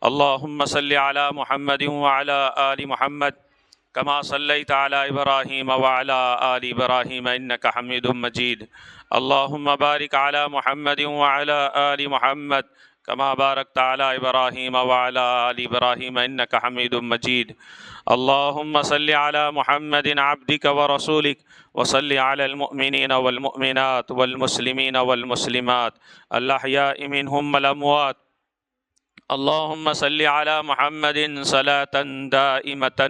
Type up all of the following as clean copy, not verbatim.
اللهم صل على محمد وعلى آل محمد كما صليت على إبراهيم وعلى آل إبراهيم إنك حميد مجيد. اللهم بارك على محمد وعلى آل محمد كما باركت على إبراهيم وعلى آل إبراهيم إنك حميد مجيد. اللهم صل على محمد عبدك ورسولك وصل على المؤمنين والمؤمنات والمسلمين والمسلمات الأحياء منهم والأموات. اللهم صل على محمد صلاة دائمة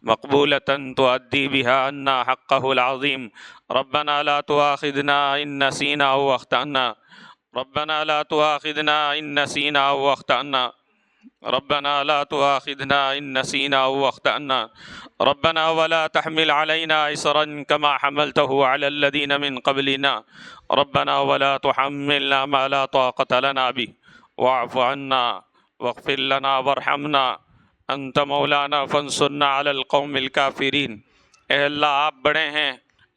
مقبولة تؤدي بها عنا حقه العظيم. ربنا لا تؤاخذنا إن نسينا أو أخطأنا. ربنا لا تؤاخذنا إن نسينا أو أخطأنا. ربنا لا تؤاخذنا إن نسينا أو أخطأنا. ربنا ولا تحمل علينا إصرا كما حملته على الذين من قبلنا. ربنا ولا تحملنا ما لا طاقة لنا به واعف عنا واغفر لنا وارحمنا انت مولانا فانصرنا علی القوم الکافرین۔ اے اللہ آپ بڑے ہیں،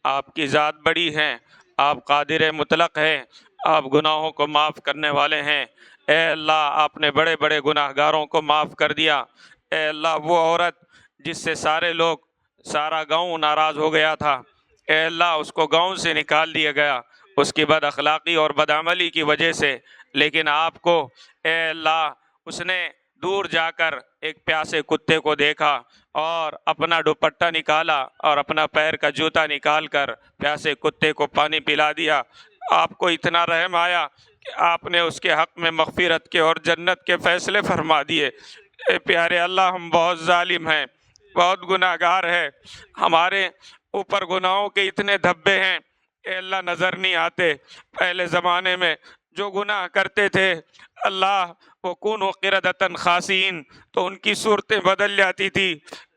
آپ کی ذات بڑی ہے، آپ قادر مطلق ہیں، آپ گناہوں کو معاف کرنے والے ہیں۔ اے اللہ آپ نے بڑے بڑے گناہ گاروں کو معاف کر دیا۔ اے اللہ وہ عورت جس سے سارا گاؤں ناراض ہو گیا تھا، اے اللہ اس کو گاؤں سے نکال دیا گیا اس کی بد اخلاقی اور بد عملی کی وجہ سے، لیکن آپ کو اے اللہ اس نے دور جا کر ایک پیاسے کتے کو دیکھا اور اپنا دوپٹہ نکالا اور اپنا پیر کا جوتا نکال کر پیاسے کتے کو پانی پلا دیا۔ آپ کو اتنا رحم آیا کہ آپ نے اس کے حق میں مغفرت کے اور جنت کے فیصلے فرما دیے۔ اے پیارے اللہ ہم بہت ظالم ہیں، بہت گناہ گار ہیں، ہمارے اوپر گناہوں کے اتنے دھبے ہیں اے اللہ نظر نہیں آتے۔ پہلے زمانے میں جو گناہ کرتے تھے اللہ وہ کونوا قردۃ خاسئین تو ان کی صورتیں بدل جاتی تھی۔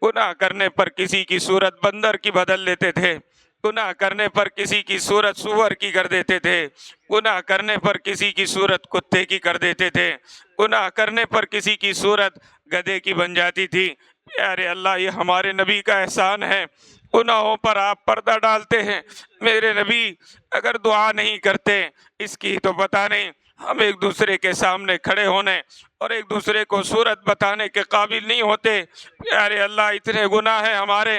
گناہ کرنے پر کسی کی صورت بندر کی بدل لیتے تھے، گناہ کرنے پر کسی کی صورت سور کی کر دیتے تھے، گناہ کرنے پر کسی کی صورت کتے کی کر دیتے تھے، گناہ کرنے پر کسی کی صورت گدھے کی بن جاتی تھی۔ پیارے اللہ یہ ہمارے نبی کا احسان ہے، گناہوں پر آپ پردہ ڈالتے ہیں۔ میرے نبی اگر دعا نہیں کرتے اس کی تو پتہ نہیں ہم ایک دوسرے کے سامنے کھڑے ہونے اور ایک دوسرے کو صورت بتانے کے قابل نہیں ہوتے۔ پیارے اللہ اتنے گناہ ہیں ہمارے،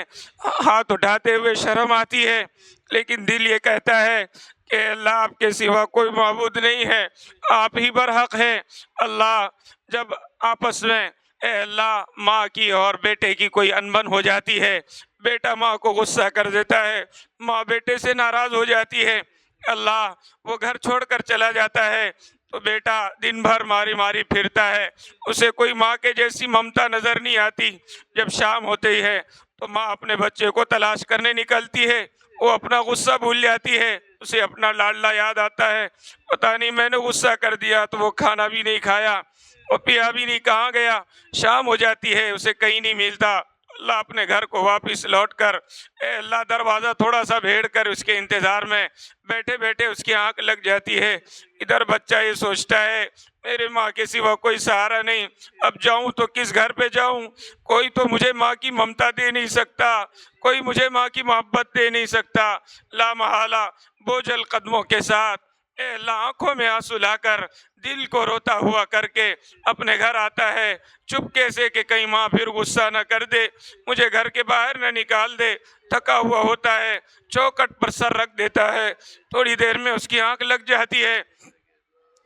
ہاتھ اٹھاتے ہوئے شرم آتی ہے، لیکن دل یہ کہتا ہے کہ اللہ آپ کے سوا کوئی معبود نہیں ہے، آپ ہی برحق ہیں۔ اللہ جب آپس میں اے اللہ ماں کی اور بیٹے کی کوئی انبن ہو جاتی ہے، بیٹا ماں کو غصہ کر دیتا ہے، ماں بیٹے سے ناراض ہو جاتی ہے، اللہ وہ گھر چھوڑ کر چلا جاتا ہے تو بیٹا دن بھر ماری ماری پھرتا ہے، اسے کوئی ماں کے جیسی ممتا نظر نہیں آتی۔ جب شام ہوتی ہے تو ماں اپنے بچے کو تلاش کرنے نکلتی ہے، وہ اپنا غصہ بھول جاتی ہے، اسے اپنا لاڈلا یاد آتا ہے، پتہ نہیں میں نے غصہ کر دیا تو وہ کھانا بھی نہیں کھایا، وہ پیا بھی نہیں، کہاں گیا۔ شام ہو جاتی ہے اسے کہیں نہیں ملتا، اللہ اپنے گھر کو واپس لوٹ کر اے اللہ دروازہ تھوڑا سا بھیڑ کر اس کے انتظار میں بیٹھے بیٹھے اس کی آنکھ لگ جاتی ہے۔ ادھر بچہ یہ سوچتا ہے میرے ماں کے سوا کوئی سہارا نہیں، اب جاؤں تو کس گھر پہ جاؤں، کوئی تو مجھے ماں کی ممتا دے نہیں سکتا، کوئی مجھے ماں کی محبت دے نہیں سکتا۔ لا محالہ بوجھل قدموں کے ساتھ اے اللہ آنکھوں میں آنسو لا کر دل کو روتا ہوا کر کے اپنے گھر آتا ہے، چپکے سے کہ کہیں ماں پھر غصہ نہ کر دے، مجھے گھر کے باہر نہ نکال دے۔ تھکا ہوا ہوتا ہے، چوکھٹ پر سر رکھ دیتا ہے، تھوڑی دیر میں اس کی آنکھ لگ جاتی ہے،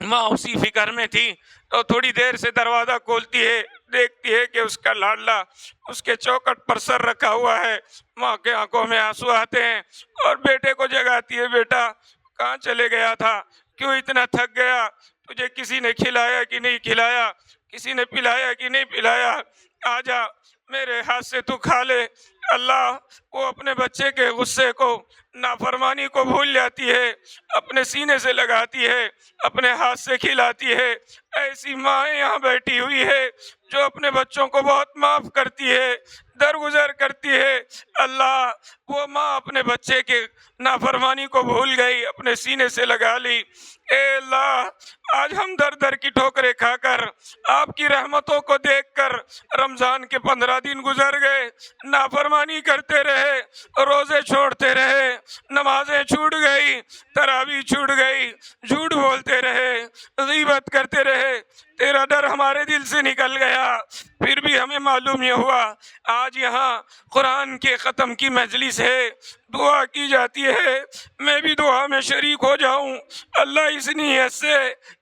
ماں اسی فکر میں تھی تو تھوڑی دیر سے دروازہ کھولتی ہے، دیکھتی ہے کہ اس کا لاڈلا اس کے چوکھٹ پر سر رکھا ہوا ہے۔ ماں کے آنکھوں میں آنسو آتے ہیں اور بیٹے کو جگاتی ہے، بیٹا کہاں چلے گیا تھا، کیوں اتنا تھک گیا، تجھے کسی نے کھلایا کہ نہیں کھلایا، کسی نے پلایا کہ نہیں پلایا، آجا میرے ہاتھ سے تو کھا لے۔ اللہ وہ اپنے بچے کے غصے کو نافرمانی کو بھول جاتی ہے، اپنے سینے سے لگاتی ہے، اپنے ہاتھ سے کھلاتی ہے۔ ایسی ماں یہاں بیٹھی ہوئی ہے جو اپنے بچوں کو بہت معاف کرتی ہے، درگزر کرتی ہے۔ اللہ وہ ماں اپنے بچے کے نافرمانی کو بھول گئی، اپنے سینے سے لگا لی۔ اے اللہ آج ہم در در کی ٹھوکریں کھا کر آپ کی رحمتوں کو دیکھ کر رمضان کے 15 دن گزر گئے، نافرمانی نافرمانی کرتے رہے، روزے چھوڑتے رہے، نمازیں چھوٹ گئی، تراویح چھوٹ گئی، جھوٹ بولتے رہے، غیبت کرتے رہے، تیرا ڈر ہمارے دل سے نکل گیا۔ پھر بھی ہمیں معلوم یہ ہوا آج یہاں قرآن کے ختم کی مجلس ہے، دعا کی جاتی ہے، میں بھی دعا میں شریک ہو جاؤں۔ اللہ اس نیت سے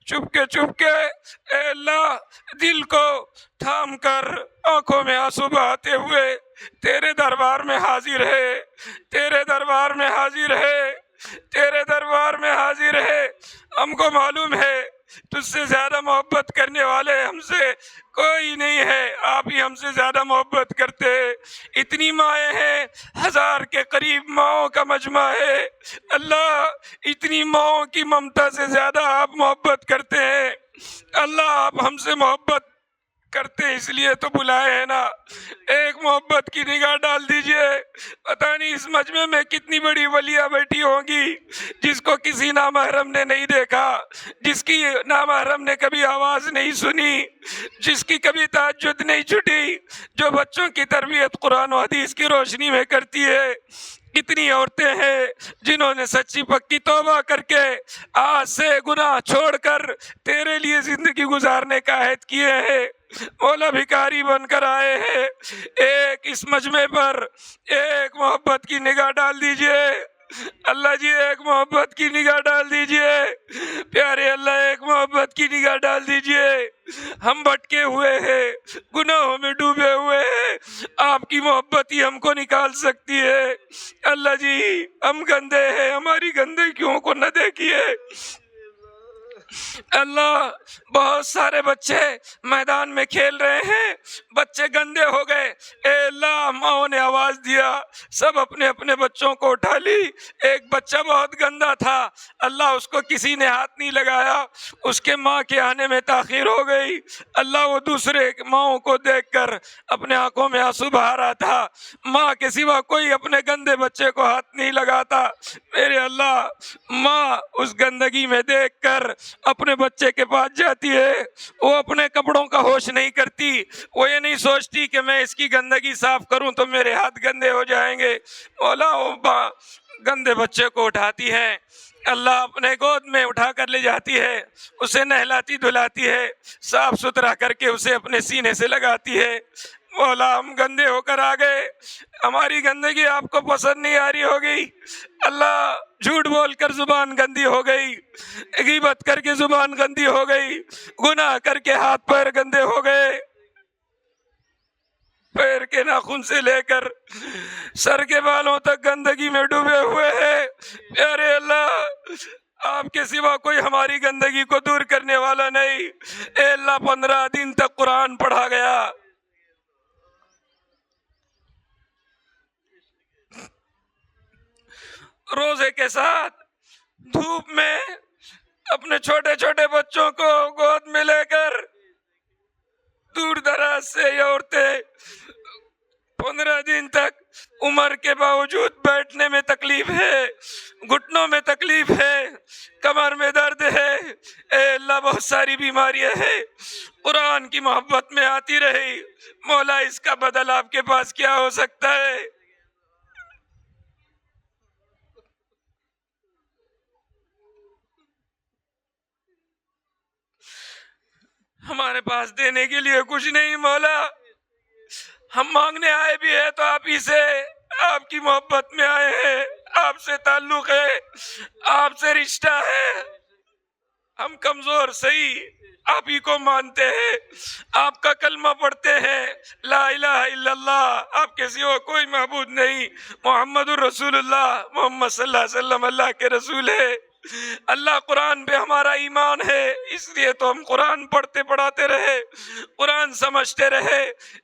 چپ کے اے اللہ دل کو تھام کر آنکھوں میں آنسو بہاتے ہوئے تیرے دربار میں حاضر ہے، تیرے دربار میں حاضر ہے، تیرے دربار میں حاضر ہے۔ ہم کو معلوم ہے تجھ سے زیادہ محبت کرنے والے ہم سے کوئی نہیں ہے، آپ ہی ہم سے زیادہ محبت کرتے ہیں۔ اتنی مائیں ہیں، 1000 کے قریب ماؤں کا مجمع ہے، اللہ اتنی ماؤں کی ممتا سے زیادہ آپ محبت کرتے ہیں۔ اللہ آپ ہم سے محبت کرتے ہیں اس لیے تو بلائے ہیں نا، ایک محبت کی نگاہ ڈال دیجئے۔ پتہ نہیں اس مجمع میں کتنی بڑی ولیاں بیٹھی ہوں گی جس کو کسی نامحرم نے نہیں دیکھا، جس کی نامحرم نے کبھی آواز نہیں سنی، جس کی کبھی تہجد نہیں چھٹی، جو بچوں کی تربیت قرآن و حدیث کی روشنی میں کرتی ہے۔ کتنی عورتیں ہیں جنہوں نے سچی پکی توبہ کر کے آج سے گناہ چھوڑ کر تیرے لیے زندگی گزارنے کا عہد کیے ہیں، مولا بھکاری بن کر آئے ہیں۔ ایک اس مجمع پر ایک محبت کی نگاہ ڈال دیجئے اللہ جی، ایک محبت کی نگاہ ڈال دیجئے پیارے اللہ، ایک محبت کی نگاہ ڈال دیجئے۔ ہم بھٹکے ہوئے ہیں، گناہوں میں ڈوبے ہوئے ہیں، آپ کی محبت ہی ہم کو نکال سکتی ہے۔ اللہ جی ہم گندے ہیں، ہماری گندگیوں کو نہ دیکھیے۔ اللہ بہت سارے بچے میدان میں کھیل رہے ہیں، بچے گندے ہو گئے، اے اللہ ماں نے آواز دیا، سب اپنے اپنے بچوں کو اٹھا لی۔ ایک بچہ بہت گندا تھا، اللہ اس کو کسی نے ہاتھ نہیں لگایا، اس کے ماں کے آنے میں تاخیر ہو گئی، اللہ وہ دوسرے ماں کو دیکھ کر اپنے آنکھوں میں آنسو بہا رہا تھا۔ ماں کے سوا کوئی اپنے گندے بچے کو ہاتھ نہیں لگاتا، میرے اللہ ماں اس گندگی میں دیکھ کر اپنے بچے کے پاس جاتی ہے، وہ اپنے کپڑوں کا ہوش نہیں کرتی، وہ یہ نہیں سوچتی کہ میں اس کی گندگی صاف کروں تو میرے ہاتھ گندے ہو جائیں گے۔ مولا وہ گندے بچے کو اٹھاتی ہے، اللہ اپنے گود میں اٹھا کر لے جاتی ہے، اسے نہلاتی دھلاتی ہے، صاف ستھرا کر کے اسے اپنے سینے سے لگاتی ہے۔ مولا ہم گندے ہو کر آ گئے، ہماری گندگی آپ کو پسند نہیں آ رہی ہوگی، اللہ جھوٹ بول کر زبان گندی ہو گئی، غیبت کر کے زبان گندی ہو گئی، گناہ کر کے ہاتھ پیر گندے ہو گئے، پیر کے ناخن سے لے کر سر کے بالوں تک گندگی میں ڈوبے ہوئے ہیں۔ پیارے اللہ آپ کے سوا کوئی ہماری گندگی کو دور کرنے والا نہیں۔ اے اللہ 15 دن تک قرآن پڑھا گیا، روزے کے ساتھ دھوپ میں اپنے چھوٹے چھوٹے بچوں کو گود میں لے کر، دور دراز سے یہ عورتیں 15 دن تک عمر کے باوجود بیٹھنے میں تکلیف ہے، گھٹنوں میں تکلیف ہے، کمر میں درد ہے، اے اللہ بہت ساری بیماریاں ہیں، قرآن کی محبت میں آتی رہی، مولا اس کا بدل آپ کے پاس کیا ہو سکتا ہے؟ ہمارے پاس دینے کے لیے کچھ نہیں مولا، ہم مانگنے آئے بھی ہیں تو آپ ہی سے، آپ کی محبت میں آئے ہیں، آپ سے تعلق ہے، آپ سے رشتہ ہے، ہم کمزور صحیح آپ ہی کو مانتے ہیں، آپ کا کلمہ پڑھتے ہیں، لا الہ الا اللہ، آپ کے سوا کوئی معبود نہیں، محمد الرسول اللہ، محمد صلی اللہ علیہ وسلم اللہ کے رسول ہے۔ اللہ قرآن پہ ہمارا ایمان ہے، اس لیے تو ہم قرآن پڑھتے پڑھاتے رہے، قرآن سمجھتے رہے،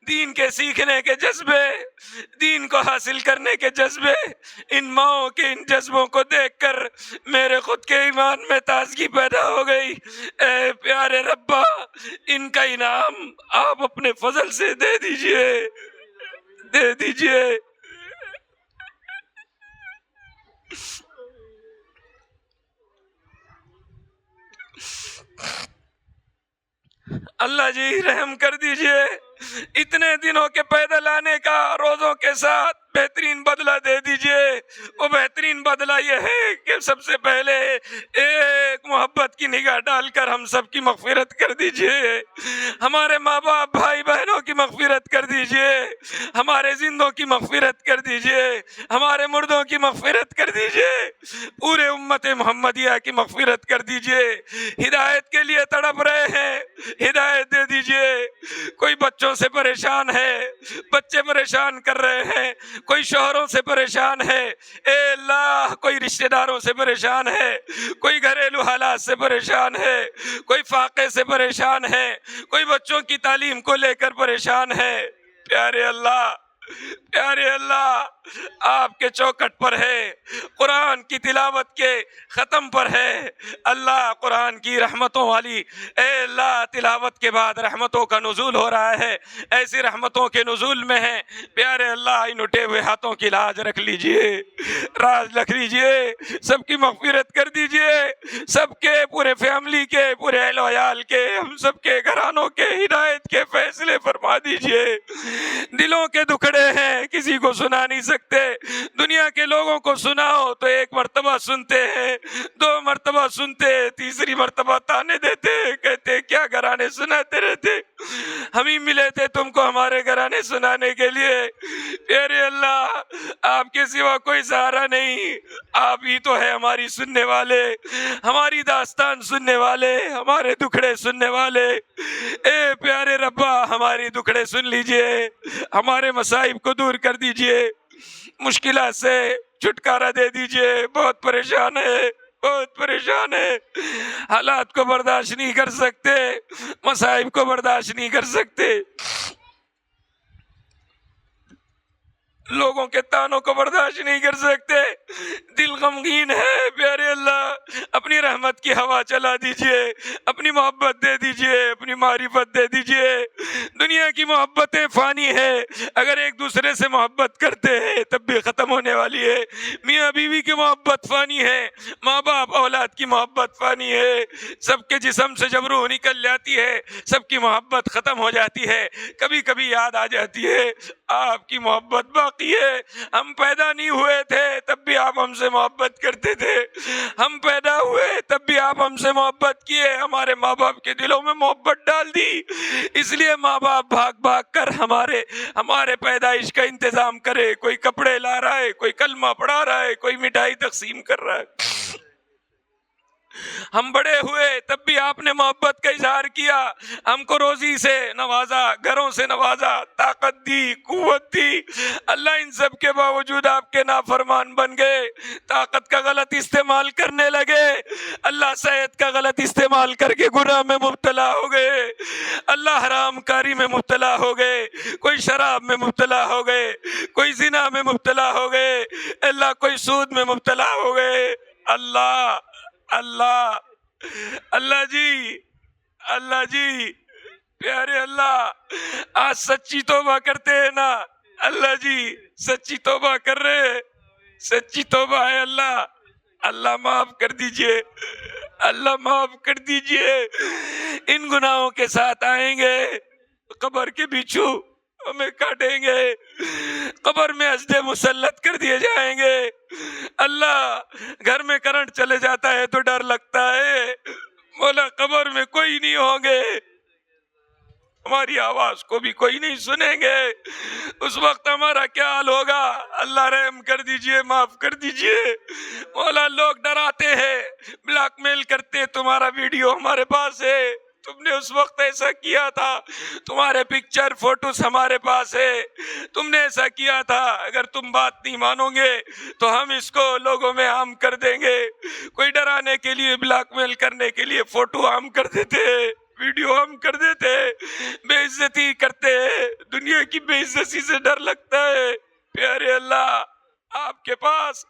دین کے سیکھنے کے جذبے، دین کو حاصل کرنے کے جذبے، ان ماؤں کے ان جذبوں کو دیکھ کر میرے خود کے ایمان میں تازگی پیدا ہو گئی۔ اے پیارے ربا ان کا انعام آپ اپنے فضل سے دے دیجئے، دے دیجئے۔ اللہ جی رحم کر دیجئے، اتنے دنوں کے پیدل آنے کا روزوں کے ساتھ بہترین بدلہ دے دیجئے۔ وہ بہترین بدلہ یہ ہے کہ سب سے پہلے ایک محبت کی نگاہ ڈال کر ہم سب کی مغفرت کر دیجئے، ہمارے ماں باپ بھائی بہنوں کی مغفرت کر دیجئے، ہمارے زندوں کی مغفرت کر دیجئے، ہمارے مردوں کی مغفرت کر دیجئے، پورے امت محمدیہ کی مغفرت کر دیجئے۔ ہدایت کے لیے تڑپ رہے ہیں، ہدایت دے دیجئے۔ کوئی بچوں سے پریشان ہے، بچے پریشان کر رہے ہیں، کوئی شوہروں سے پریشان ہے، اے اللہ کوئی رشتہ داروں سے پریشان ہے، کوئی گھریلو حالات سے پریشان ہے، کوئی فاقے سے پریشان ہے، کوئی بچوں کی تعلیم کو لے کر پریشان ہے۔ پیارے اللہ، پیارے اللہ، آپ کے چوکٹ پر ہے، قرآن کی تلاوت کے ختم پر ہے۔ اللہ قرآن کی رحمتوں والی، اے اللہ تلاوت کے بعد رحمتوں کا نزول ہو رہا ہے، ایسی رحمتوں کے نزول میں ہے۔ پیارے اللہ ان اٹھے ہوئے ہاتھوں کی لاج رکھ لیجئے، راز رکھ لیجئے، سب کی مغفرت کر دیجئے، سب کے پورے فیملی کے، پورے اہل و عیال کے، ہم سب کے گھرانوں کے ہدایت کے فیصلے فرما دیجئے۔ دلوں کے دکھڑے ہیں، کسی کو سنا نہیں سکتے، دنیا کے لوگوں کو سناؤ تو ایک مرتبہ سنتے ہیں، دو مرتبہ سنتے، تیسری مرتبہ تانے دیتے، کہتے کیا گھرانے سناتے رہتے، ہم ہی ملے تھے تم کو ہمارے گھرانے سنانے کے لیے۔ پیارے اللہ، آپ کے سوا کوئی سہارا نہیں، آپ ہی تو ہے ہماری سننے والے، ہماری داستان سننے والے، ہمارے دکھڑے سننے والے۔ اے پیارے ربا، ہماری دکھڑے سن لیجئے، ہمارے مصائب کو دور کر دیجئے، مشکلات سے چھٹکارا دے دیجئے۔ بہت پریشان ہے، بہت پریشان ہے، حالات کو برداشت نہیں کر سکتے، مصائب کو برداشت نہیں کر سکتے، لوگوں کے تانوں کو برداشت نہیں کر سکتے، دل غمگین ہے۔ پیارے اللہ، اپنی رحمت کی ہوا چلا دیجئے، اپنی محبت دے دیجئے، اپنی معرفت دے دیجئے۔ دنیا کی محبتیں فانی ہے، اگر ایک دوسرے سے محبت کرتے ہیں تب بھی ختم ہونے والی ہے۔ میاں بیوی کی محبت فانی ہے، ماں باپ اولاد کی محبت فانی ہے، سب کے جسم سے جب روح نکل جاتی ہے سب کی محبت ختم ہو جاتی ہے، کبھی کبھی یاد آ جاتی ہے آپ کی محبت باقی ہے۔ ہم پیدا نہیں ہوئے تھے تب بھی آپ ہم سے محبت کرتے تھے، ہم پیدا ہوئے تب بھی آپ ہم سے محبت کیے، ہمارے ماں باپ کے دلوں میں محبت ڈال دی، اس لیے ماں باپ بھاگ بھاگ کر ہمارے پیدائش کا انتظام کرے، کوئی کپڑے لا رہا ہے، کوئی کلمہ پڑھا رہا ہے، کوئی مٹھائی تقسیم کر رہا ہے۔ ہم بڑے ہوئے تب بھی آپ نے محبت کا اظہار کیا، ہم کو روزی سے نوازا، گھروں سے نوازا، طاقت دی، قوت دی۔ اللہ ان سب کے باوجود آپ کے نافرمان بن گئے، طاقت کا غلط استعمال کرنے لگے، اللہ صحت کا غلط استعمال کر کے گناہ میں مبتلا ہو گئے، اللہ حرام کاری میں مبتلا ہو گئے، کوئی شراب میں مبتلا ہو گئے، کوئی زنا میں مبتلا ہو گئے، اللہ کوئی سود میں مبتلا ہو گئے۔ اللہ اللہ اللہ جی، اللہ جی، پیارے اللہ، آج سچی توبہ کرتے ہیں نا؟ اللہ جی سچی توبہ کر رہے ہیں، سچی توبہ ہے اللہ، اللہ معاف کر دیجئے، اللہ معاف کر دیجئے۔ ان گناہوں کے ساتھ آئیں گے، قبر کے بچھو ہمیں کاٹیں گے، قبر میں اسدے مسلط کر دیے جائیں گے۔ اللہ، گھر میں کرنٹ چلے جاتا ہے تو ڈر لگتا ہے، مولا قبر میں کوئی نہیں ہوں گے، ہماری آواز کو بھی کوئی نہیں سنیں گے، اس وقت ہمارا کیا حال ہوگا؟ اللہ رحم کر دیجئے، معاف کر دیجئے۔ مولا لوگ ڈراتے ہیں، بلیک میل کرتے، تمہارا ویڈیو ہمارے پاس ہے، تم نے اس وقت ایسا کیا تھا، تمہارے پکچر فوٹوز ہمارے پاس ہے، تم نے ایسا کیا تھا، اگر تم بات نہیں مانو گے تو ہم اس کو لوگوں میں عام کر دیں گے۔ کوئی ڈرانے کے لیے، بلیک میل کرنے کے لیے فوٹو عام کر دیتے، ویڈیو عام کر دیتے، بے عزتی کرتے، دنیا کی بے عزتی سے ڈر لگتا ہے۔ پیارے اللہ، آپ کے پاس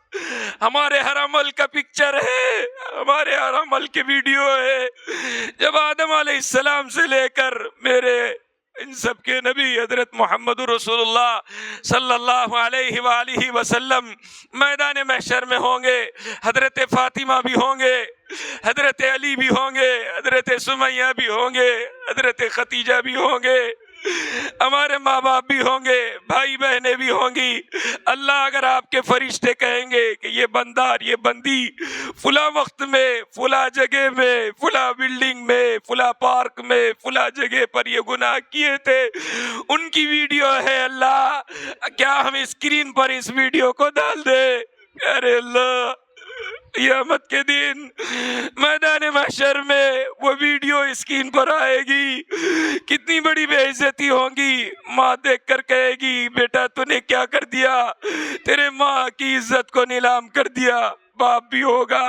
ہمارے ہر عمل کا پکچر ہے، ہمارے ہر عمل کی ویڈیو ہے، جب آدم علیہ السلام سے لے کر میرے ان سب کے نبی حضرت محمد رسول اللہ صلی اللہ علیہ وآلہ وسلم میدان محشر میں ہوں گے، حضرت فاطمہ بھی ہوں گے، حضرت علی بھی ہوں گے، حضرت سمیہ بھی ہوں گے، حضرت خدیجہ بھی ہوں گے، ہمارے ماں باپ بھی ہوں گے، بھائی بہنیں بھی ہوں گی۔ اللہ اگر آپ کے فرشتے کہیں گے کہ یہ بندہ اور یہ بندی فلاں وقت میں، فلاں جگہ میں، فلاں بلڈنگ میں، فلاں پارک میں، فلاں جگہ پر یہ گناہ کیے تھے، ان کی ویڈیو ہے اللہ، کیا ہم اسکرین پر اس ویڈیو کو ڈال دے؟ ارے اللہ، قیامت کے دن میدان محشر میں وہ ویڈیو اسکرین پر آئے گی، کتنی بڑی بے عزتی ہوگی۔ ماں دیکھ کر کہے گی بیٹا تو نے کیا کر دیا، تیرے ماں کی عزت کو نیلام کر دیا۔ باپ بھی ہوگا،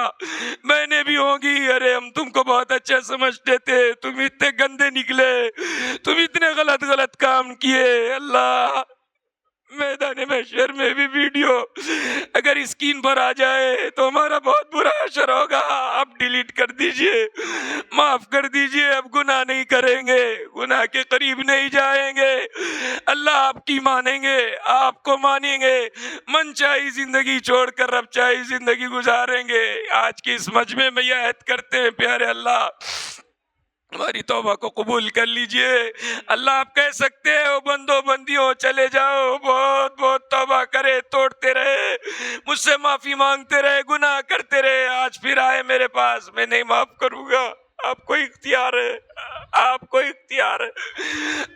بہنیں بھی ہوگی، ارے ہم تم کو بہت اچھا سمجھتے تھے، تم اتنے گندے نکلے، تم اتنے غلط کام کیے۔ اللہ، میدان محشر میں بھی ویڈیو اگر اسکرین پر آ جائے تو ہمارا بہت برا حشر ہوگا۔ اب ڈیلیٹ کر دیجئے، معاف کر دیجئے، اب گناہ نہیں کریں گے، گناہ کے قریب نہیں جائیں گے۔ اللہ آپ کی مانیں گے، آپ کو مانیں گے، من چاہی زندگی چھوڑ کر رب چاہی زندگی گزاریں گے۔ آج کی اس مجمع میں یہ عہد کرتے ہیں پیارے اللہ، ہماری توبہ کو قبول کر لیجئے۔ اللہ آپ کہہ سکتے ہو بندو بندیوں چلے جاؤ، بہت بہت توبہ کرے، توڑتے رہے، مجھ سے معافی مانگتے رہے، گناہ کرتے رہے، آج پھر آئے میرے پاس، میں نہیں معاف کروں گا۔ آپ کو اختیار ہے، آپ کو اختیار ہے،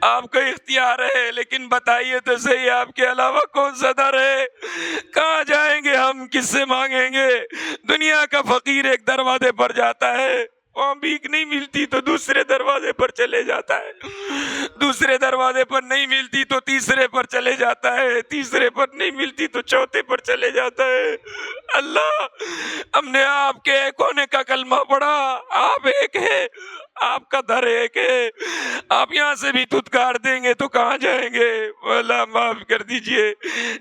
آپ کو اختیار ہے، لیکن بتائیے تو صحیح آپ کے علاوہ کون سا در ہے؟ کہاں جائیں گے ہم، کس سے مانگیں گے؟ دنیا کا فقیر ایک دروازے پر جاتا ہے، وہاں بھیک نہیں ملتی تو دوسرے دروازے پر چلے جاتا ہے، دوسرے دروازے پر نہیں ملتی تو تیسرے پر چلے جاتا ہے، تیسرے پر نہیں ملتی تو چوتھے پر چلے جاتا ہے۔ اللہ، ہم نے آپ کے ایک ہونے کا کلمہ پڑھا، آپ ایک ہے، آپ کا در ایک ہے، آپ یہاں سے بھی دھتکار دیں گے تو کہاں جائیں گے؟ اللہ معاف کر دیجئے،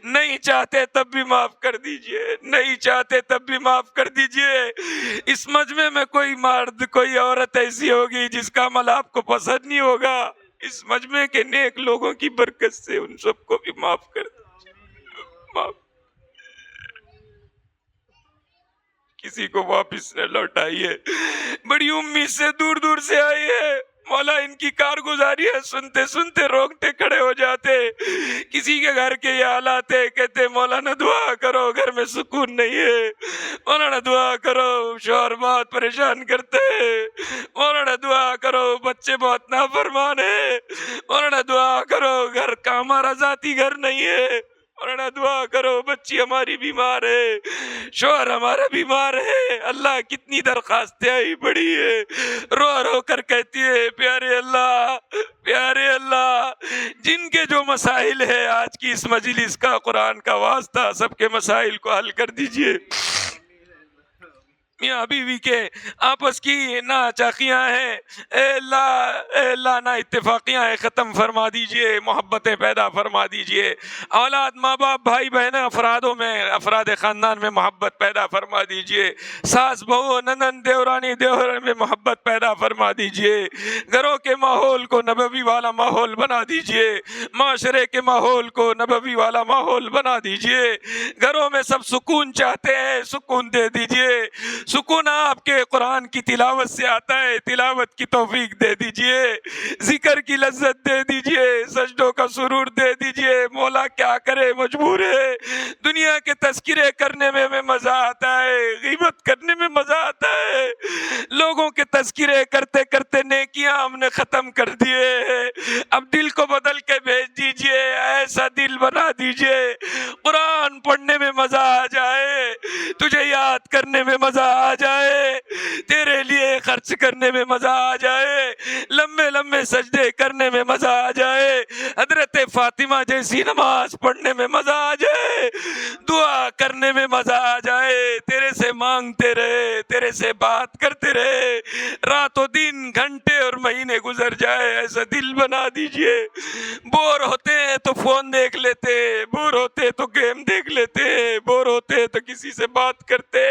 نہیں چاہتے تب بھی معاف کر دیجئے، نہیں چاہتے تب بھی معاف کر دیجئے۔ اس مجمع میں کوئی مرد، کوئی عورت ایسی ہوگی جس کا عمل آپ کو پسند نہیں ہوگا، اس مجمع کے نیک لوگوں کی برکت سے ان سب کو بھی معاف کر دیجئے، معاف۔ کسی کو واپس نہ لوٹائیے، بڑی امید سے دور دور سے آئی ہے، مولا ان کی کارگزاری ہے، سنتے سنتے روکتے کھڑے ہو جاتے۔ کسی کے گھر کے یہ حالات ہے، کہتے مولانا دعا کرو، گھر میں سکون نہیں ہے، مولانا دعا کرو، شوہر بہت پریشان کرتے ہیں، مولانا دعا کرو، بچے بہت نافرمان ہیں، مولانا دعا کرو، گھر کا ہمارا ذاتی گھر نہیں ہے، مولانا دعا کرو، بچی ہماری بیمار ہے، شوہر ہمارا بیمار ہے۔ اللہ، کتنی درخواستیں آئی پڑی ہے، رو رو کر کہتی ہے پیارے اللہ، پیارے اللہ، جن کے جو مسائل ہے آج کی اس مجلس کا، قرآن کا واسطہ، سب کے مسائل کو حل کر دیجئے۔ میاں بیوی کے آپس کی نا چاقیاں ہیں، اے اللہ نا اتفاقیاں ہیں، ختم فرما دیجئے، محبتیں پیدا فرما دیجئے، اولاد، ماں باپ، بھائی بہن، افرادوں میں، افراد خاندان میں محبت پیدا فرما دیجئے، ساس بہو، ننند، دیورانی، دیور میں محبت پیدا فرما دیجئے، گھروں کے ماحول کو نبوی والا ماحول بنا دیجئے، معاشرے کے ماحول کو نبوی والا ماحول بنا دیجئے، گھروں میں سب سکون چاہتے ہیں، سکون دے دیجئے، سکون آپ کے قرآن کی تلاوت سے آتا ہے، تلاوت کی توفیق دے دیجئے، ذکر کی لذت دے دیجئے، سجدوں کا سرور دے دیجئے۔ مولا کیا کرے، مجبور ہے، دنیا کے تذکرے کرنے میں مزہ آتا ہے، غیبت کرنے میں مزہ آتا ہے، لوگوں کے تذکرے کرتے کرتے نیکیاں ہم نے ختم کر دیے ہیں۔ اب دل کو بدل کے بھیج دیجئے، ایسا دل بنا دیجئے قرآن پڑھنے میں مزہ آ جائے، تجھے یاد کرنے میں مزہ آ جائے، تیرے لیے خرچ کرنے میں مزہ آ جائے، لمبے لمبے سجدے کرنے میں مزہ آ جائے، حضرت فاطمہ جیسی نماز پڑھنے میں مزہ آ جائے، دعا کرنے میں مزہ آ جائے، تیرے سے مانگتے رہے، تیرے سے بات کرتے رہے، رات و دن، گھنٹے اور مہینے گزر جائے، ایسا دل بنا دیجئے۔ بور ہوتے ہیں تو فون دیکھ لیتے، بور ہوتے تو گیم دیکھ لیتے، بور ہوتے تو کسی سے بات کرتے۔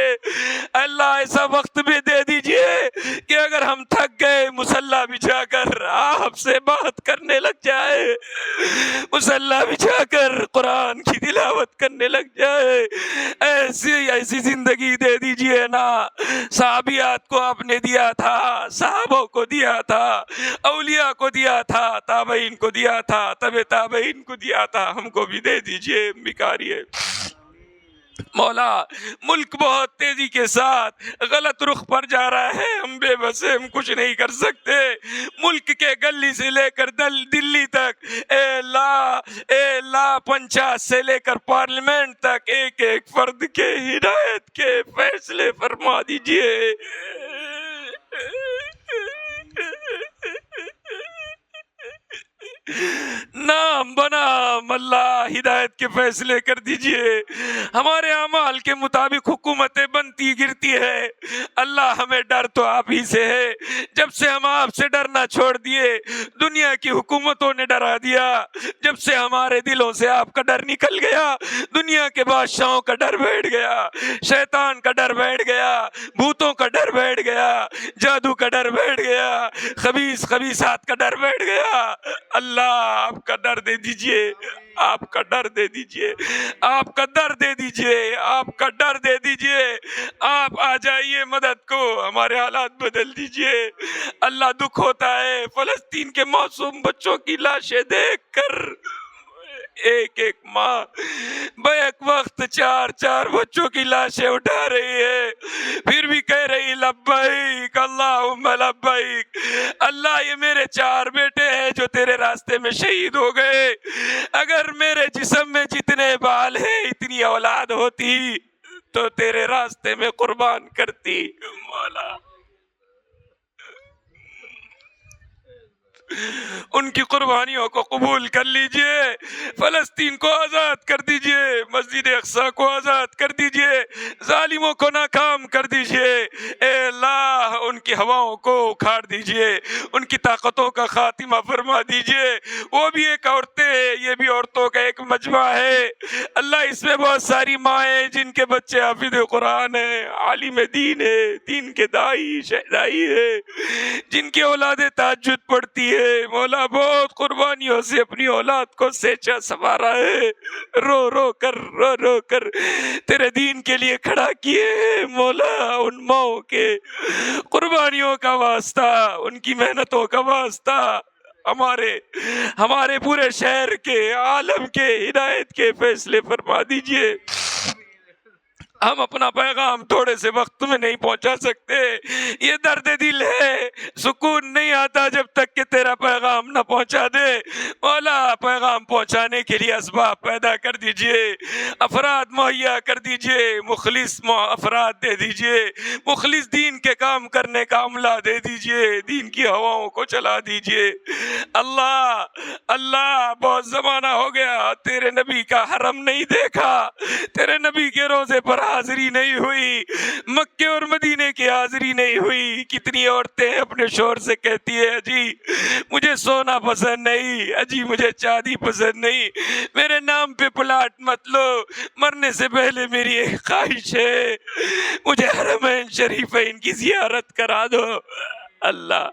اللہ ایسا وقت بھی دے دیجئے کہ اگر ہم تھک گئے، مصلی بچھا کر آپ سے بات کرنے لگ جائے، مصلی بچھا کر قرآن کی تلاوت کرنے لگ جائے، ایسی زندگی دے دیجئے نا۔ صحابیات کو آپ نے دیا تھا، صحابوں کو دیا تھا، اولیاء کو دیا تھا، تابعین کو دیا تھا، تبع تابعین کو دیا تھا، ہم کو بھی دے دیجئے، بھکاری ہے۔ مولا ملک بہت تیزی کے ساتھ غلط رخ پر جا رہا ہے، ہم بے بس ہیں، ہم کچھ نہیں کر سکتے۔ ملک کے گلی سے لے کر دلی تک، اے اللہ پنچایت سے لے کر پارلیمنٹ تک ایک ایک فرد کے ہدایت کے فیصلے فرما دیجئے۔ نام بنام اللہ ہدایت کے فیصلے کر دیجئے۔ ہمارے اعمال کے مطابق حکومتیں بنتی گرتی ہے، اللہ ہمیں ڈر تو آپ ہی سے ہے۔ جب سے ہم آپ سے ڈرنا چھوڑ دیے، دنیا کی حکومتوں نے ڈرا دیا۔ جب سے ہمارے دلوں سے آپ کا ڈر نکل گیا، دنیا کے بادشاہوں کا ڈر بیٹھ گیا، شیطان کا ڈر بیٹھ گیا، بھوتوں کا ڈر بیٹھ گیا، جادو کا ڈر بیٹھ گیا، خبیثات کا ڈر بیٹھ گیا۔ اللہ آپ کا ڈر دے دیجئے، آپ کا ڈر دے دیجئے، آپ کا ڈر دے دیجئے، آپ کا ڈر دے دیجئے۔ آپ آ جائیے مدد کو، ہمارے حالات بدل دیجئے۔ اللہ دکھ ہوتا ہے فلسطین کے معصوم بچوں کی لاشیں دیکھ کر۔ ایک ایک ماں بیک وقت چار بچوں کی لاشیں اٹھا رہی ہے، پھر بھی کہہ رہی لبیک اللہم لبیک۔ اللہ یہ میرے 4 بیٹے ہیں جو تیرے راستے میں شہید ہو گئے، اگر میرے جسم میں جتنے بال ہیں اتنی اولاد ہوتی تو تیرے راستے میں قربان کرتی۔ مولا ان کی قربانیوں کو قبول کر لیجئے، فلسطین کو آزاد کر دیجئے، مسجد اقصی کو آزاد کر دیجئے، ظالموں کو ناکام کر دیجئے۔ اے اللہ ان کی ہواؤں کو اکھاڑ دیجئے، ان کی طاقتوں کا خاتمہ فرما دیجئے۔ وہ بھی ایک عورتیں، یہ بھی عورتوں کا ایک مجمع ہے۔ اللہ اس میں بہت ساری مائیں جن کے بچے حافظ قرآن ہیں، عالم دین ہے، دین کے دائی شہدائی ہے، جن کی اولادیں تہجد پڑھتی ہے۔ مولا بہت قربانیوں سے اپنی اولاد کو سینچا سنوارا ہے، رو رو کر تیرے دین کے لیے کھڑا کیے ہیں۔ مولا ان ماؤں کے قربانیوں کا واسطہ، ان کی محنتوں کا واسطہ ہمارے پورے شہر کے، عالم کے ہدایت کے فیصلے فرما دیجئے۔ ہم اپنا پیغام تھوڑے سے وقت میں نہیں پہنچا سکتے، یہ درد دل ہے، سکون نہیں آتا جب تک کہ تیرا پیغام نہ پہنچا دے۔ مولا پیغام پہنچانے کے لیے اسباب پیدا کر دیجئے، افراد مہیا کر دیجئے، مخلص افراد دے دیجئے، مخلص دین کے کام کرنے کا عملہ دے دیجئے، دین کی ہواؤں کو چلا دیجئے۔ اللہ بہت زمانہ ہو گیا تیرے نبی کا حرم نہیں دیکھا، تیرے نبی کے روزے پر حاضری نہیں ہوئی، مکے اور مدینے کی حاضری نہیں ہوئی۔ کتنی عورتیں اپنے شوہر سے کہتی ہے اجی مجھے سونا پسند نہیں، اجی مجھے چاندی پسند نہیں، میرے نام پہ پلاٹ مت لو، مرنے سے پہلے میری ایک خواہش ہے مجھے حرمین شریفین کی زیارت کرا دو۔ اللہ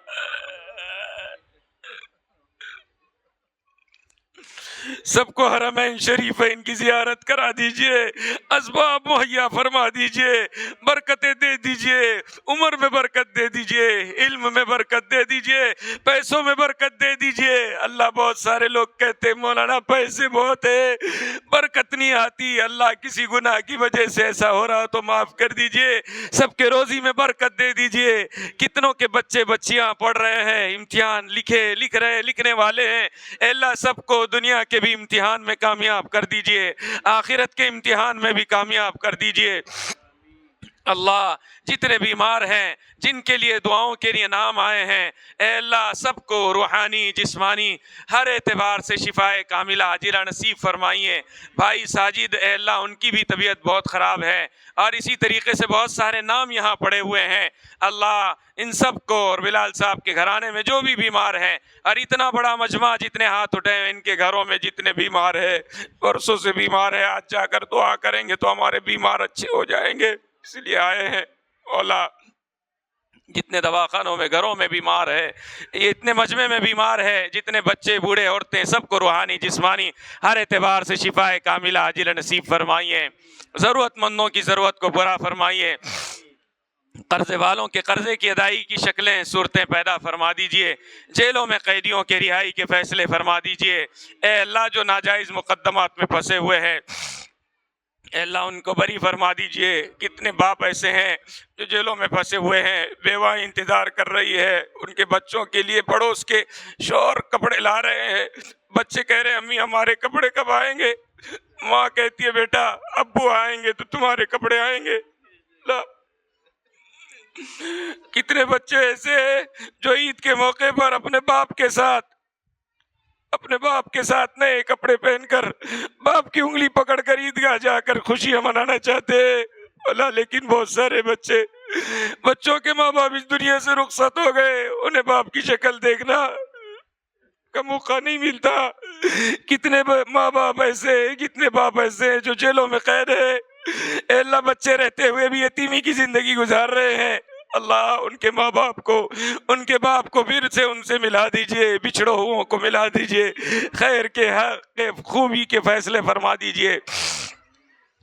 سب کو حرمین شریفین کی زیارت کرا دیجئے، اسباب مہیا فرما دیجئے، برکتیں دے دیجئے، عمر میں برکت دے دیجئے، علم میں برکت دے دیجئے، پیسوں میں برکت دے دیجئے۔ اللہ بہت سارے لوگ کہتے مولانا پیسے بہت ہے، برکت نہیں آتی۔ اللہ کسی گناہ کی وجہ سے ایسا ہو رہا تو معاف کر دیجئے، سب کے روزی میں برکت دے دیجئے۔ کتنوں کے بچے بچیاں پڑھ رہے ہیں، امتحان لکھنے والے ہیں، اے اللہ سب کو دنیا کے بھی امتحان میں کامیاب کر دیجئے، آخرت کے امتحان میں بھی کامیاب کر دیجئے۔ اللہ جتنے بیمار ہیں، جن کے لیے دعاؤں کے لیے نام آئے ہیں، اے اللہ سب کو روحانی جسمانی ہر اعتبار سے شفاء کاملہ عاجلہ نصیب فرمائیے۔ بھائی ساجد اے اللہ ان کی بھی طبیعت بہت خراب ہے، اور اسی طریقے سے بہت سارے نام یہاں پڑے ہوئے ہیں۔ اللہ ان سب کو اور بلال صاحب کے گھرانے میں جو بھی بیمار ہیں، اور اتنا بڑا مجمع جتنے ہاتھ اٹھے ہیں ان کے گھروں میں جتنے بیمار ہیں، برسوں سے بیمار ہیں، آج جا کر دعا کریں گے تو ہمارے بیمار اچھے ہو جائیں گے، اس لیے آئے ہیں۔ اولا جتنے دواخانوں میں گھروں میں بیمار ہے، یہ اتنے مجمع میں بیمار ہے، جتنے بچے بوڑھے عورتیں سب کو روحانی جسمانی ہر اعتبار سے شفاء کاملہ عاجلہ نصیب فرمائیے، ضرورت مندوں کی ضرورت کو پورا فرمائیے۔ قرضے والوں کے قرضے کی ادائیگی کی شکلیں صورتیں پیدا فرما دیجئے، جیلوں میں قیدیوں کے رہائی کے فیصلے فرما دیجئے۔ اے اللہ جو ناجائز مقدمات میں پھنسے ہوئے ہیں اے اللہ ان کو بری فرما دیجئے۔ کتنے باپ ایسے ہیں جو جیلوں میں پھنسے ہوئے ہیں، بیوہ انتظار کر رہی ہے، ان کے بچوں کے لیے پڑوس کے شوہر کپڑے لا رہے ہیں، بچے کہہ رہے ہیں امی ہمارے کپڑے کب آئیں گے؟ ماں کہتی ہے بیٹا ابو آئیں گے تو تمہارے کپڑے آئیں گے۔ کتنے بچے ایسے ہیں جو عید کے موقع پر اپنے باپ کے ساتھ نئے کپڑے پہن کر باپ کی انگلی پکڑ کر عیدگاہ جا کر خوشیاں منانا چاہتے ہیں۔ اللہ لیکن بہت سارے بچوں کے ماں باپ اس دنیا سے رخصت ہو گئے، انہیں باپ کی شکل دیکھنا کا موقع نہیں ملتا۔ کتنے ماں باپ ایسے ہیں، کتنے باپ ایسے ہیں جو جیلوں میں قید ہیں، اے اللہ بچے رہتے ہوئے بھی یتیمی کی زندگی گزار رہے ہیں۔ اللہ ان کے ماں باپ کو، ان کے باپ کو پھر سے ان سے ملا دیجئے، بچھڑو ہوں کو ملا دیجئے، خیر کے حق خوبی کے فیصلے فرما دیجئے۔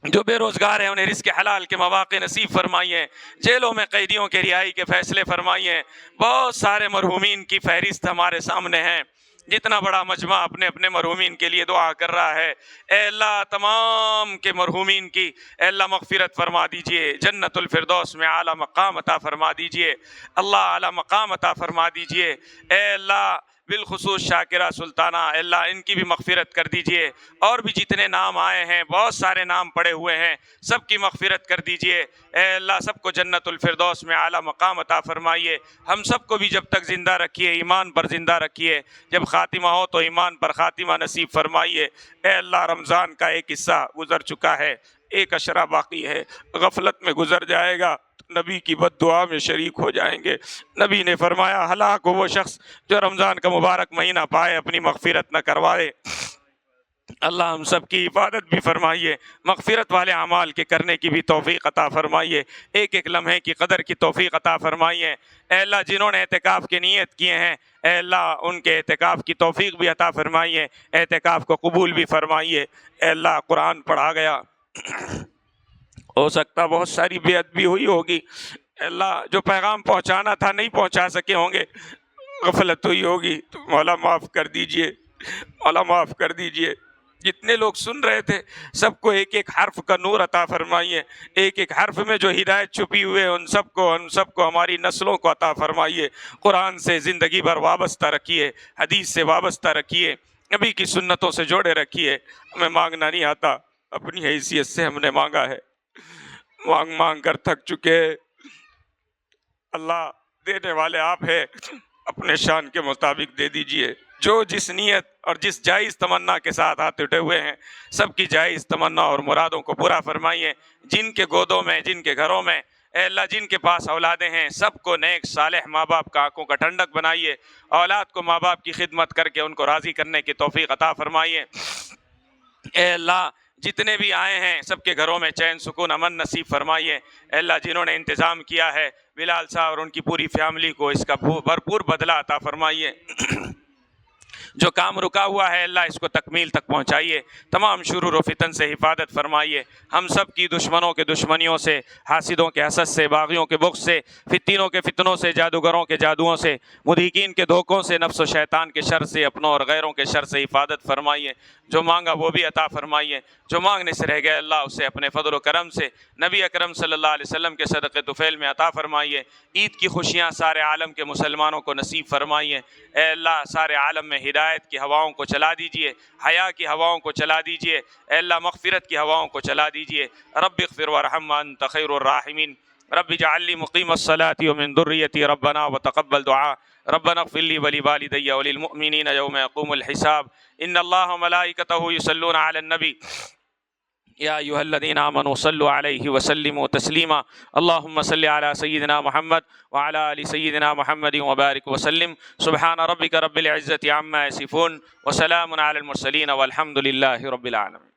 جو بے روزگار ہیں انہیں رزق حلال کے مواقع نصیب فرمائیے، جیلوں میں قیدیوں کے رہائی کے فیصلے فرمائیے۔ بہت سارے مرحومین کی فہرست ہمارے سامنے ہیں، جتنا بڑا مجمع اپنے اپنے مرحومین کے لیے دعا کر رہا ہے۔ اے اللہ تمام کے مرحومین کی اے اللہ مغفرت فرما دیجئے، جنت الفردوس میں اعلیٰ مقام عطا فرما دیجئے، اللہ اعلیٰ مقام عطا فرما دیجئے۔ اے اللہ بالخصوص شاکرہ سلطانہ اے اللہ ان کی بھی مغفرت کر دیجئے، اور بھی جتنے نام آئے ہیں بہت سارے نام پڑے ہوئے ہیں، سب کی مغفرت کر دیجئے۔ اے اللہ سب کو جنت الفردوس میں اعلیٰ مقام عطا فرمائیے، ہم سب کو بھی جب تک زندہ رکھیے ایمان پر زندہ رکھیے، جب خاتمہ ہو تو ایمان پر خاتمہ نصیب فرمائیے۔ اے اللہ رمضان کا ایک حصہ گزر چکا ہے، ایک عشرہ باقی ہے، غفلت میں گزر جائے گا، نبی کی بد دعا میں شریک ہو جائیں گے۔ نبی نے فرمایا ہلاک ہو وہ شخص جو رمضان کا مبارک مہینہ پائے اپنی مغفرت نہ کروائے۔ اللہ ہم سب کی حفاظت بھی فرمائیے، مغفرت والے اعمال کے کرنے کی بھی توفیق عطا فرمائیے، ایک ایک لمحے کی قدر کی توفیق عطا فرمائیے۔ اے اللہ جنہوں نے اعتکاف کی نیت کیے ہیں اے اللہ ان کے اعتکاف کی توفیق بھی عطا فرمائیے، اعتکاف کو قبول بھی فرمائیے۔ اے اللہ قرآن پڑھا گیا، ہو سکتا بہت ساری بے ادبی ہوئی ہوگی، اللہ جو پیغام پہنچانا تھا نہیں پہنچا سکے ہوں گے، غفلت ہوئی ہوگی تو مولا معاف کر دیجئے، مولا معاف کر دیجئے۔ جتنے لوگ سن رہے تھے سب کو ایک ایک حرف کا نور عطا فرمائیے، ایک ایک حرف میں جو ہدایت چھپی ہوئے ان سب کو ہماری نسلوں کو عطا فرمائیے۔ قرآن سے زندگی بھر وابستہ رکھیے، حدیث سے وابستہ رکھیے، نبی کی سنتوں سے جوڑے رکھیے۔ ہمیں مانگنا نہیں آتا، اپنی حیثیت سے ہم نے مانگا ہے، مانگ کر تھک چکے۔ اللہ دینے والے آپ ہیں، اپنے شان کے مطابق دے دیجئے۔ جو جس نیت اور جس جائز تمنا کے ساتھ ہاتھ اٹھے ہوئے ہیں سب کی جائز تمنا اور مرادوں کو پورا فرمائیے۔ جن کے گودوں میں، جن کے گھروں میں اے اللہ جن کے پاس اولادیں ہیں سب کو نیک صالح ماں باپ کا آنکھوں کا ٹھنڈک بنائیے، اولاد کو ماں باپ کی خدمت کر کے ان کو راضی کرنے کی توفیق عطا فرمائیے۔ اے اللہ جتنے بھی آئے ہیں سب کے گھروں میں چین سکون امن نصیب فرمائیے۔ اے اللہ جنہوں نے انتظام کیا ہے بلال صاحب اور ان کی پوری فیملی کو اس کا بھرپور بدلہ عطا فرمائیے۔ جو کام رکا ہوا ہے اللہ اس کو تکمیل تک پہنچائیے، تمام شرور و فتن سے حفاظت فرمائیے، ہم سب کی دشمنوں کے دشمنیوں سے، حاسدوں کے حسد سے، باغیوں کے بغض سے، فتینوں کے فتنوں سے، جادوگروں کے جادوؤں سے، مضحکین کے دھوکوں سے، نفس و شیطان کے شر سے، اپنوں اور غیروں کے شر سے حفاظت فرمائیے۔ جو مانگا وہ بھی عطا فرمائیے، جو مانگنے سے رہ گئے اللہ اسے اپنے فضل و کرم سے نبی اکرم صلی اللہ علیہ وسلم کے صدقے طفیل میں عطا فرمائیے۔ عید کی خوشیاں سارے عالم کے مسلمانوں کو نصیب فرمائیے۔ اے اللہ سارے عالم میں ہدایت کی ہواؤں کو چلا دیجئے، حیا کی ہواؤں کو چلا دیجئے، اے اللہ مغفرت کی ہواؤں کو چلا دیجئے۔ رب اغفر وارحم وانت خیر الراحمین۔ رب اجعل لی مقیم الصلاة ومن ذریتی ربنا وتقبل دعاء ربنا اغفر لی ولوالدی وللمؤمنین یوم یقوم الحساب۔ ان اللہ وملائکتہ یصلون علی النبی یا ایھا الذین آمنوا صلوا علیہ وسلموا تسلیما۔ اللہم صل علی سیدنا محمد وعلی آل سیدنا محمد وبارک وسلم۔ سبحان ربک رب العزة عما یصفون وسلام علی المرسلین والحمد للہ رب العالمین۔